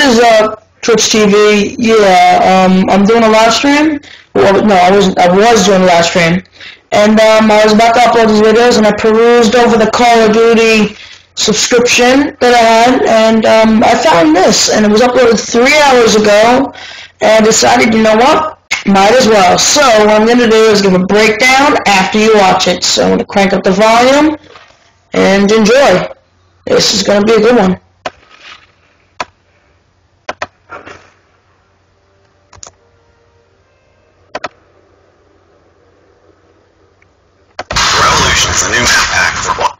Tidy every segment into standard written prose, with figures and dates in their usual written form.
is up, Twitch TV? Yeah, I'm doing a live stream. Well, no, I wasn't. I was doing a live stream, and I was about to upload these videos, and I perused over the Call of Duty subscription that I had, and I found this, and it was uploaded 3 hours ago, and I decided, you know what? Might as well. So what I'm going to do is give a breakdown after you watch it. So I'm going to crank up the volume and enjoy. This is going to be a good one. Revolution is a new map pack for Black.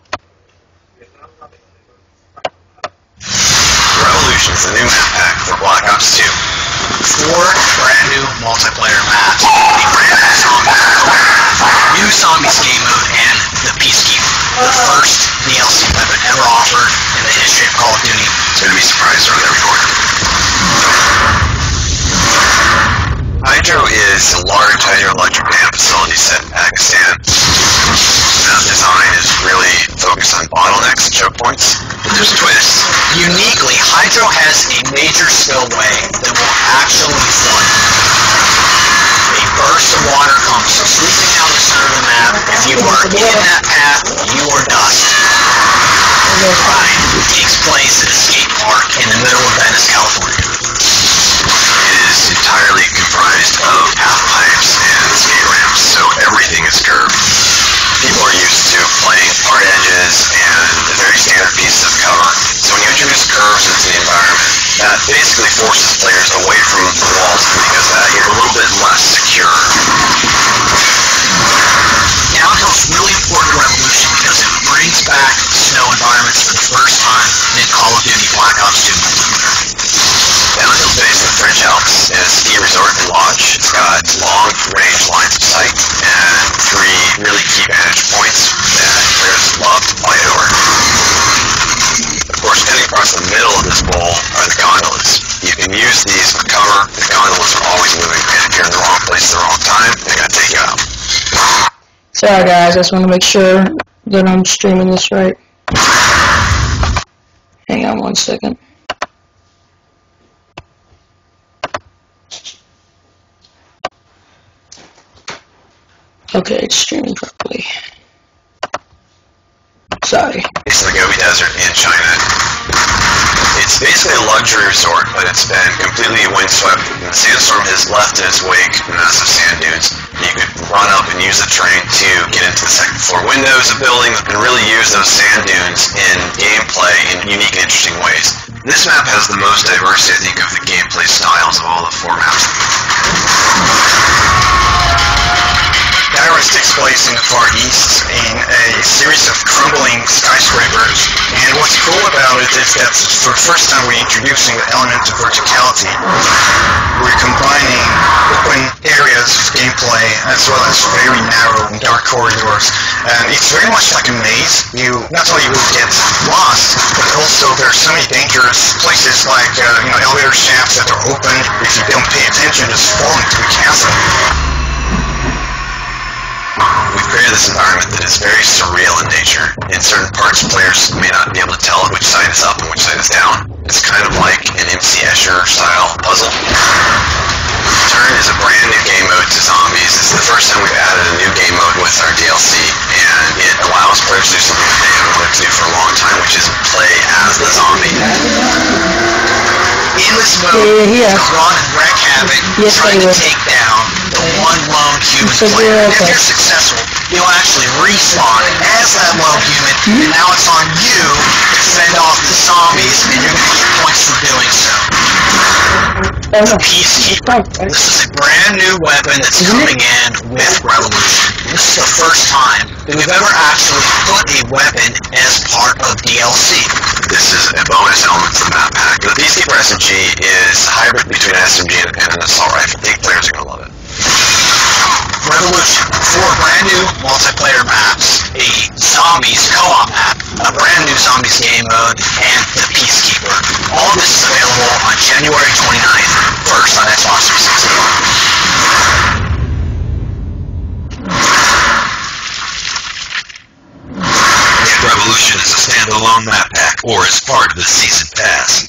Revolution is a new map pack for Black Ops 2. 4 brand new multiplayer maps, a brand new zombies mode, new zombies game mode, and the Peacekeeper, the first DLC weapon ever offered in the history of Call of Duty. So you'll be surprised around every corner. Hydro is a large hydroelectric dam facility set in Pakistan. Map design is really focused on bottlenecks and choke points, but there's a twist. Uniquely, Hydro has a major spillway that will actually flood. A burst of water comes sweeping down the center of the map. If you are in that path, you are dust. The ride takes place at a skate park in the middle of Venice, California. It is entirely comprised of half pipes and skate ramps, so everything is curved. People are used to playing hard edges and the very standard pieces of cover. So when you introduce curves into the environment, that basically forces players away from the walls, and because of that, you're a little bit less secure. Now comes really important Revolution because it brings back snow environments for the first time in Call of Duty Black Ops 2 multiplayer. Downhill base in the French Alps is a ski resort and lodge. It's got long-range lines of sight and 3 really key vantage points that players love to fly over. Of course, heading across the middle of this bowl are the gondolas. You can use these for cover. The gondolas are always moving, and if you're in the wrong place at the wrong time, they're going to take you out. Sorry guys, I just want to make sure that I'm streaming this right. Hang on 1 second. Okay, it's streaming properly. Sorry. It's the Gobi Desert in China. It's basically a luxury resort, but it's been completely windswept. The sandstorm has left in its wake massive sand dunes. You could run up and use the terrain to get into the second floor windows of buildings and really use those sand dunes in gameplay in unique and interesting ways. This map has the most diversity, I think, of the gameplay styles of all the 4 maps. Dairos takes place in the Far East in a series of crumbling skyscrapers, and what's cool about it is that for the first time we're introducing the element of verticality. We're combining open areas of gameplay as well as very narrow and dark corridors, and it's very much like a maze. You not only will get lost, but also there are so many dangerous places like elevator shafts that are open. If you don't pay attention, just fall into a chasm. We've created this environment that is very surreal in nature. In certain parts, players may not be able to tell which side is up and which side is down. It's kind of like an MC Escher-style puzzle. Turn is a brand new game mode to zombies. It's the first time we've added a new game mode with our DLC, and it allows players to do something that they haven't wanted to do for a long time, which is play as the zombie. In this mode, you run and wreak havoc, trying to take down the one lone human player. If you're successful, you'll actually respawn as that lone human, and now it's on you to fend off the zombies, and you're going to get points for doing so. The Peacekeeper. This is a brand new weapon that's coming in with Revolution. This is the first time that we've ever actually put a weapon as part of DLC. This is a bonus element to the map pack. The Peacekeeper SMG is a hybrid between an SMG and an assault rifle. I think players are going to love it. Revolution, 4 brand new multiplayer maps, a zombies co-op map, a brand new zombies game mode, and the Peacekeeper. All of this is available on January 29th, first on Xbox 360. Get Revolution as a standalone map pack or as part of the Season Pass.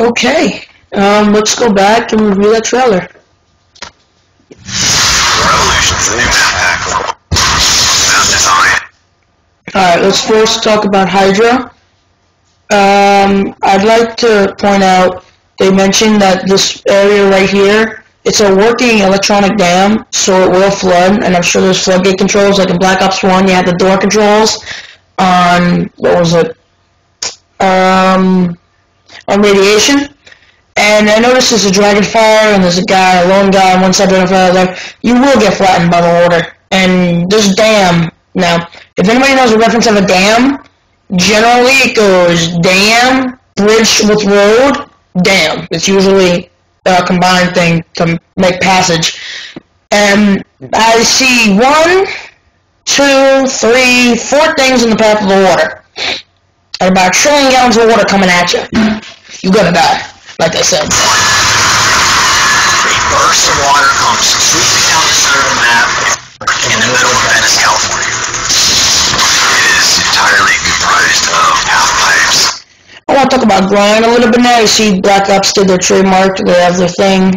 Okay. Let's go back and review that trailer. Revolution's the new map pack. Map design. Alright, let's first talk about Hydra. I'd like to point out, they mentioned that this area right here, it's a working electronic dam, so it will flood, and I'm sure there's floodgate controls, like in Black Ops 1, you had the door controls on, what was it, on radiation. And I noticed there's a dragon fire, and there's a lone guy on one side of the fire, like, you will get flattened by the water. And this dam, now, if anybody knows the reference of a dam, generally it goes dam, bridge with road, dam. It's usually a combined thing to make passage. And I see 1, 2, 3, 4 things in the path of the water. And about 1 trillion gallons of water coming at you. You're gonna die, like I said. A burst of water comes sweeping down the center of the map in the middle of Venice, California. It is entirely comprised of half pipes. I want to talk about grind a little bit now. You see Black Ops did their trademark. They have their thing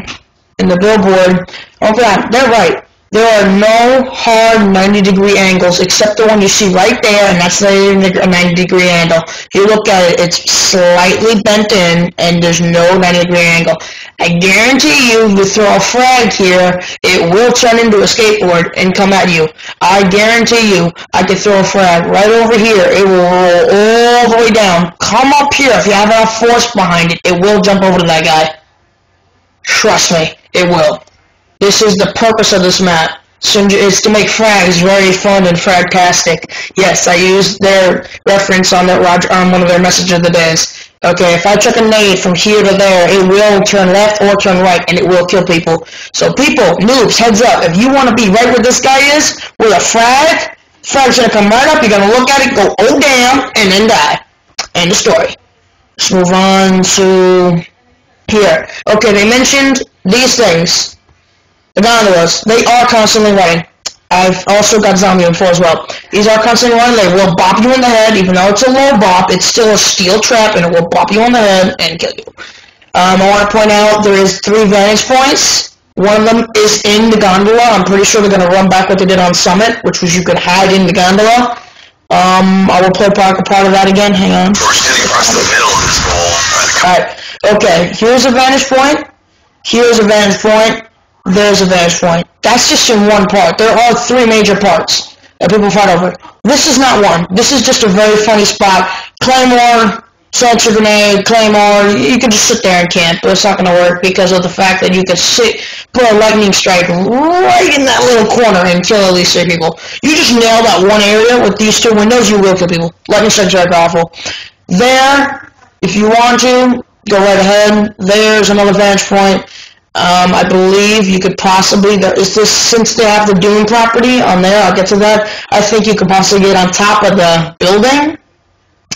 in the billboard. Oh, God, they're right. There are no hard 90-degree angles except the one you see right there, and that's a 90-degree angle. If you look at it, it's slightly bent in, and there's no 90-degree angle. I guarantee you, you throw a frag here, it will turn into a skateboard and come at you. I guarantee you, I could throw a frag right over here. It will roll all the way down. Come up here. If you have enough force behind it, it will jump over to that guy. Trust me, it will. This is the purpose of this map. It's to make frags very fun and fragtastic. Yes, I used their reference on that one of their message of the days. Okay, if I chuck a nade from here to there, it will turn left or turn right, and it will kill people. So people, noobs, heads up. If you want to be right where this guy is, with a frag's gonna come right up, you're gonna look at it, go, oh damn, and then die. End of story. Let's move on to here. Okay, they mentioned these things. The gondolas, they are constantly running. I've also got zombie info as well. These are constantly running. They will bop you in the head. Even though it's a low bop, it's still a steel trap, and it will bop you on the head and kill you. I want to point out there is 3 vantage points. One of them is in the gondola. I'm pretty sure they're going to run back what they did on Summit, which was you could hide in the gondola. I will play part of that again. Hang on. We're sitting across the middle of this bowl. Alright. Okay, here's a vantage point. Here's a vantage point. There's a vantage point. That's just in one part. There are 3 major parts that people fight over. This is not one. This is just a very funny spot. Claymore, seltzer grenade, Claymore. You can just sit there and camp, but it's not going to work because of the fact that you can put a lightning strike right in that little corner and kill at least 3 people. You just nail that one area with these 2 windows, you will kill people. Lightning strike's very powerful. There, if you want to, go right ahead. There's another vantage point. I believe you could possibly, since they have the Dune property on there, I'll get to that, I think you could possibly get on top of the building.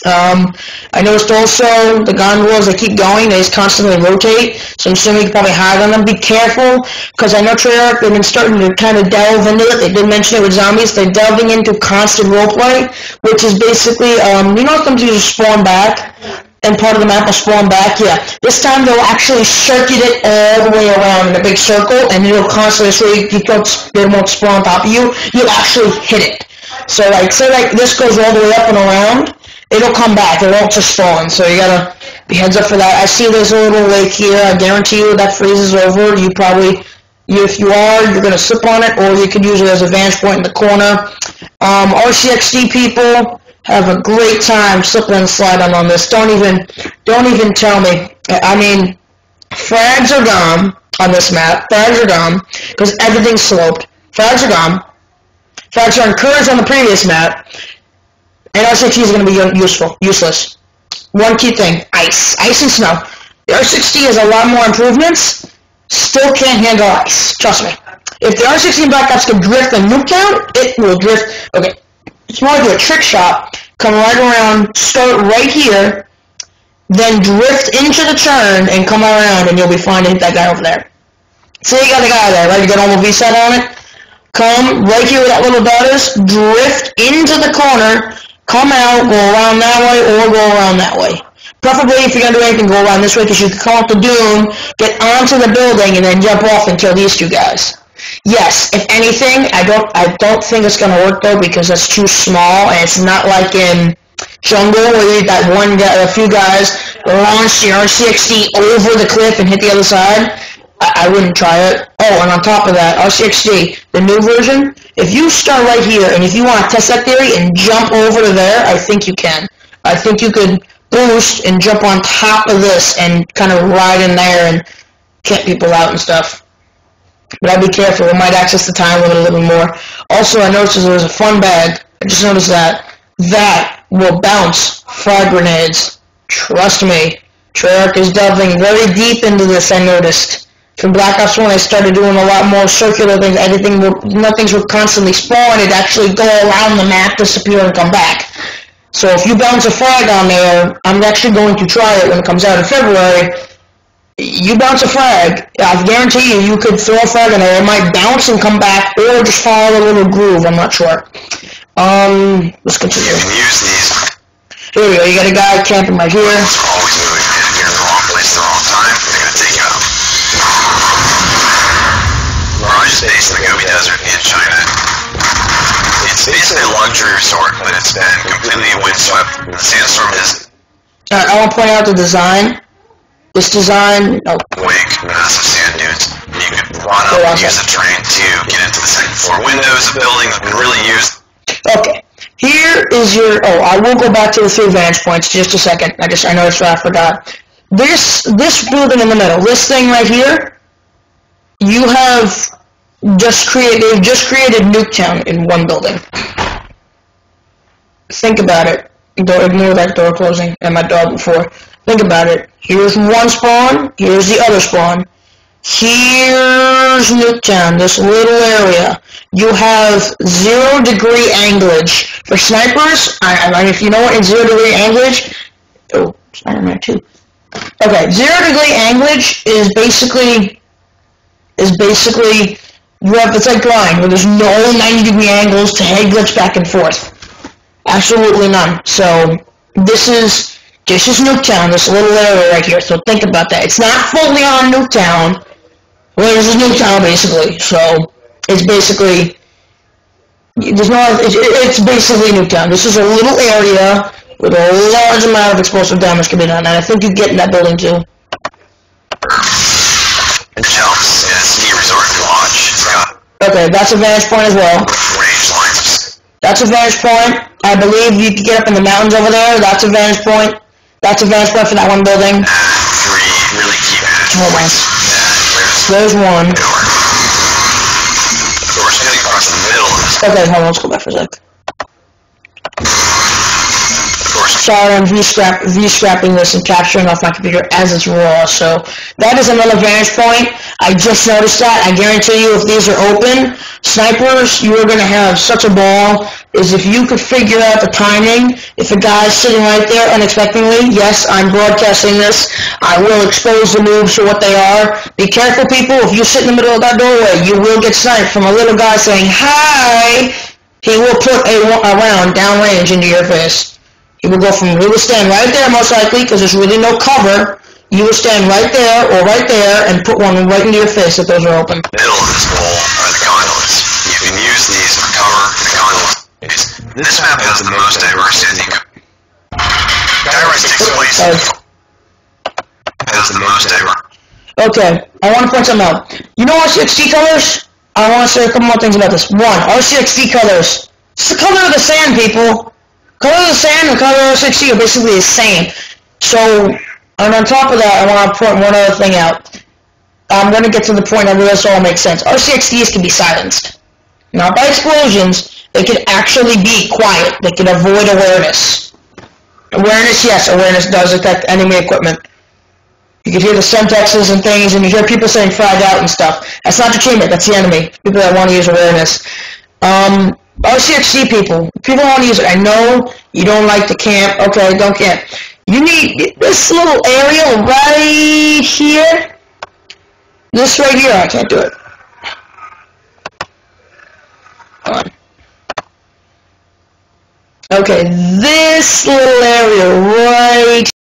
I noticed also the gondolas, they keep going, they just constantly rotate, so I'm assuming you could probably hide on them. Be careful, because I know Treyarch, they've been starting to kind of delve into it. They did mention it with zombies. They're delving into constant roleplay, which is basically, you know, sometimes you just spawn back, and part of the map will spawn back, yeah. This time they'll actually circuit it all the way around in a big circle, and it'll constantly, so they won't spawn on top of you, you'll actually hit it. So like, say like this goes all the way up and around, it'll come back, it won't just spawn, so you gotta be heads up for that. I see there's a little lake here, I guarantee you that freezes over, if you are, you're gonna slip on it, or you could use it as a vantage point in the corner. RCXD people, have a great time slipping and sliding on this. Don't even tell me. I mean, frags are gone on this map. Frags are gone because everything's sloped. Frags are gone. Frags are encouraged on the previous map. And R60 is going to be useless. One key thing, ice and snow. The R60 has a lot more improvements. Still can't handle ice. Trust me. If the R60 Black Ops can drift and nuke count, it will drift. Okay. It's more like a trick shot, come right around, start right here, then drift into the turn and come around and you'll be fine to hit that guy over there. So you got the guy there, right? You got all the V-set on it. Come right here where that little dot is, drift into the corner, come out, go around that way or go around that way. Preferably, if you're going to do anything, go around this way, because you can come up the dune, get onto the building, and then jump off and kill these two guys. Yes, if anything, I don't think it's going to work, though, because it's too small, and it's not like in Jungle, where you got one guy, a few guys, launch the RCXD over the cliff and hit the other side. I wouldn't try it. Oh, and on top of that, RCXD, the new version, if you start right here, and if you want to test that theory and jump over to there, I think you can. I think you could boost and jump on top of this and kind of ride in there and get people out and stuff. But I'd be careful. We might access the time limit a little more. Also, I noticed there was a fun bag. I just noticed that. That will bounce frag grenades. Trust me. Treyarch is delving very deep into this, I noticed. From Black Ops 1, I started doing a lot more circular things. Nothing would constantly spawn. It'd actually go around the map, disappear, and come back. So if you bounce a frag on there, I'm actually going to try it when it comes out in February. You bounce a frag, I guarantee you, you could throw a frag in there. It might bounce and come back, or just follow a little groove. I'm not sure. Let's continue. You can use these. Here we go. You got a guy camping right here. It's always moving. If you're in the wrong place at the wrong time, they're going to take you out. Mirage is based in the Gobi Desert in China. It's basically a luxury resort, but it's been completely windswept. The sandstorm is... I want to point out the design. This design... Oh. Big, massive sand dunes. You can run up and use the terrain to get into the second floor windows of the building that have been really used. Okay. Here is your... Oh, I will go back to the 3 vantage points just a second. I noticed what I forgot. This building in the middle, this thing right here, you have they've just created Nuketown in one building. Think about it. Don't ignore that door closing and my dog before. Think about it. Here's one spawn, here's the other spawn. Here's Nuketown, this little area. You have 0 degree anglage. For snipers, if you know what in 0 degree anglage, oh, Spider-Man 2. Okay, 0 degree anglage is basically, it's like grind, where there's no 90 degree angles to head glitch back and forth. Absolutely none. So, this is Nuketown, this little area right here, so think about that. It's not fully on Nuketown. Well, this is Nuketown, basically, so it's basically, it's basically Nuketown. This is a little area with a large amount of explosive damage can be done, and I think you get in that building too. Ski resort lodge. Okay, that's a vantage point as well. Range lines. That's a vantage point. I believe you can get up in the mountains over there. That's a vantage point. That's a vantage point for that one building. 3 really key vantage points. There's one. Of course, heading across the middle of this. Okay, hold on, let's go back for a sec. Sorry, I'm V-scrapping this and capturing off my computer as it's raw, so that is another vantage point. I just noticed that. I guarantee you if these are open, snipers, you are going to have such a ball, is if you could figure out the timing, if a guy's sitting right there unexpectedly, yes, I'm broadcasting this, I will expose the noobs for what they are. Be careful, people, if you sit in the middle of that doorway, you will get sniped from a little guy saying, hi! He will put a round downrange into your face. He will stand right there most likely because there's really no cover. You will stand right there or right there and put one right into your face if those are open. Middle of this bowl are the gondolas. You can use these for cover the gondolas. This map has the most diversity. Diversity takes place. Has the most diversity. Okay, I want to point something out. You know RCXD colors? I want to say a couple more things about this. 1, RCXD colors. It's the color of the sand, people. Color of the sand and color of 60 are basically the same. So, and on top of that, I want to point one other thing out. I'm going to get to the point where this all makes sense. RCXDs can be silenced. Not by explosions, they can actually be quiet. They can avoid awareness. Awareness, yes, awareness does affect enemy equipment. You can hear the Semtexes and things, and you hear people saying frag out and stuff. That's not the teammate, that's the enemy. People that want to use awareness. RCXD people want to use it. I know you don't like to camp. Okay, don't camp. You need this little area right here. This right here, I can't do it. Hold on. Okay, this little area